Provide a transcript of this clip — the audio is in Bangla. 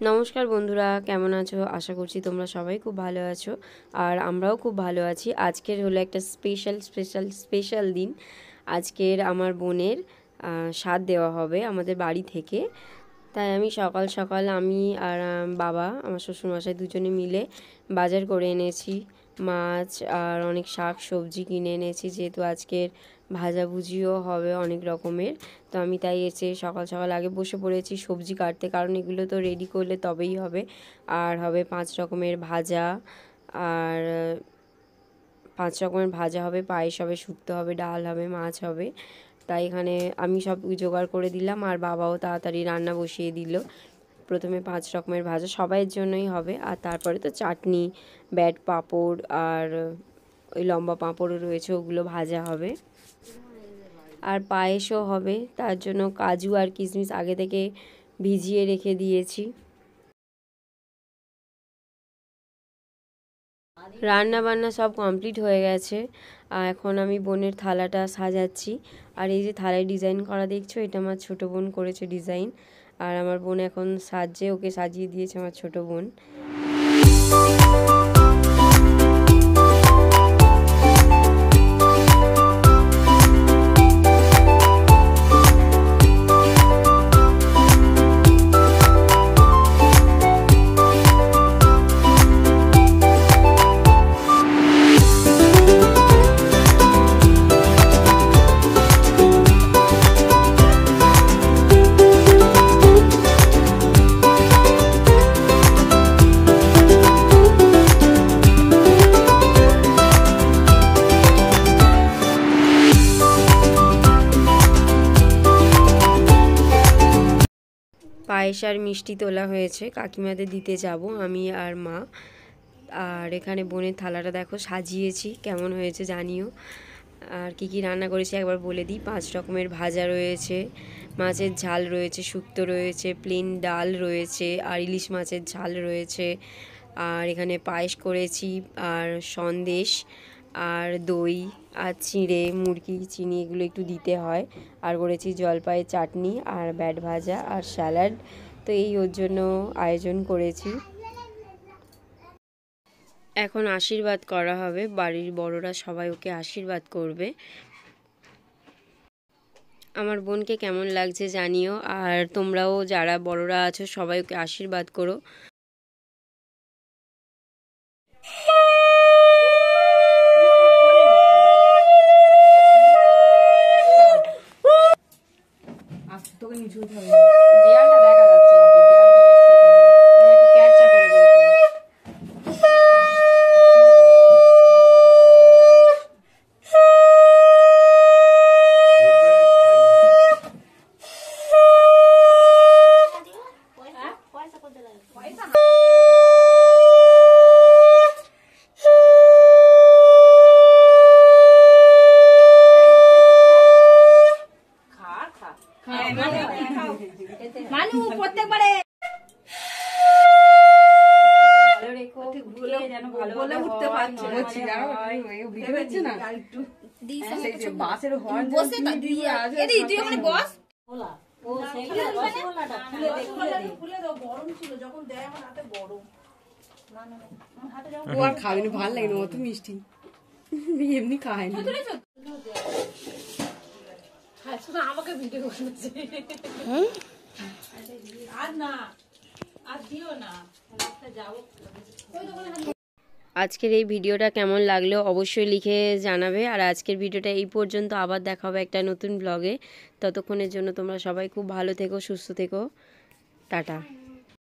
नमस्कार बंधुरा केमन आछो आशा करছি তোমরা সবাই খুব ভালো আছো আর আমরাও খুব ভালো আছি। আজকের হলো একটা স্পেশাল দিন। আজকের আমার বোনের সাধ দেওয়া হবে আমাদের বাড়ি থেকে। তাই আমি সকাল সকাল আমি আর বাবা আমার শ্বশুরমশাই দুজনে মিলে বাজার করে এনেছি মাছ আর অনেক শাক সবজি কিনে এনেছি, যেহেতু আজকের ভাজাভুজিও হবে অনেক রকমের। তো আমি তাই এসে সকাল সকাল আগে বসে পড়েছি সবজি কাটতে, কারণ এগুলো তো রেডি করলে তবেই হবে। আর হবে 5 রকমের ভাজা, আর 5 রকমের ভাজা হবে, পায়েস হবে, শুক্তো হবে, ডাল হবে, মাছ হবে। তাই এখানে আমি সব জোগাড় করে দিলাম আর বাবাও তাড়াতাড়ি রান্না বসিয়ে দিল। প্রথমে 5 রকমের ভাজা সবাইয়ের জন্যই হবে, আর তারপরে তো চাটনি, ব্যাট পাঁপড় আর ওই লম্বা পাঁপড়ও রয়েছে, ওগুলো ভাজা হবে। আর পায়েসও হবে, তার জন্য কাজু আর কিশমিশ আগে থেকে ভিজিয়ে রেখে দিয়েছি। রান্না বান্না সব কমপ্লিট হয়ে গেছে, আর এখন আমি বোনের থালাটা সাজাচ্ছি। আর এই যে থালায় ডিজাইন করা দেখছো, এটা আমার ছোট বোন করেছে ডিজাইন। আর আমার বোন এখন সাজছে, ওকে সাজিয়ে দিয়েছে আমার ছোট বোন। পায়েস আর মিষ্টি তোলা হয়েছে, কাকিমাদের দিতে যাব আমি আর মা। আর এখানে বোনের থালাটা দেখো সাজিয়েছি, কেমন হয়েছে জানিও। আর কি কি রান্না করেছি একবার বলে দিই। 5 রকমের ভাজা রয়েছে, মাছের ঝাল রয়েছে, শুক্তো রয়েছে, প্লেন ডাল রয়েছে, আর ইলিশ মাছের ঝাল রয়েছে। আর এখানে পায়েস করেছি, আর সন্দেশ, আর দই, আর চিঁড়ে মুরগি চিনি এগুলো একটু দিতে হয়। আর করেছি জলপাইয়ের চাটনি, আর ব্যাট ভাজা, আর স্যালাড। তো এই ওর জন্য আয়োজন করেছি। এখন আশীর্বাদ করা হবে, বাড়ির বড়রা সবাই ওকে আশীর্বাদ করবে। আমার বোনকে কেমন লাগছে জানিও, আর তোমরাও যারা বড়রা আছো সবাই ওকে আশীর্বাদ করো। তোকে নিচু হতে হবে, দেয়ালটা দেখা যাচ্ছে বাপি, দেয়ালটা দেখতে এরকম একটু ক্যাপচা করে করে মানু প্রত্যেকবারে ভালো রেখো, ভুলে যেন ভালো বলে উঠতে পারছে বলছি জানো, ভিডিও হচ্ছে না একটু দি সেই যে বাসের হর্ন বসে তা দি এদি তুই ওখানে বস বলা ও সেইগুলো বস বলাটা খুলে দে খুলে দাও, গরম ছিল যখন দেয় আমার হাতে গরম না না আমার হাতে যাও। ও আর খাবে না, ভালো লাগে না অত মিষ্টি, এমনি খায় না। শুধু আমাকে ভিডিও করছে আর না, আর দিও না, যাও। আজকের এই ভিডিওটা কেমন লাগলো অবশ্যই লিখে জানাবে। আর আজকের ভিডিওটা এই পর্যন্ত, আবার দেখা হবে একটা নতুন ব্লগে। ততক্ষণের জন্য তোমরা সবাই খুব ভালো থেকো, সুস্থ থেকো, টাটা।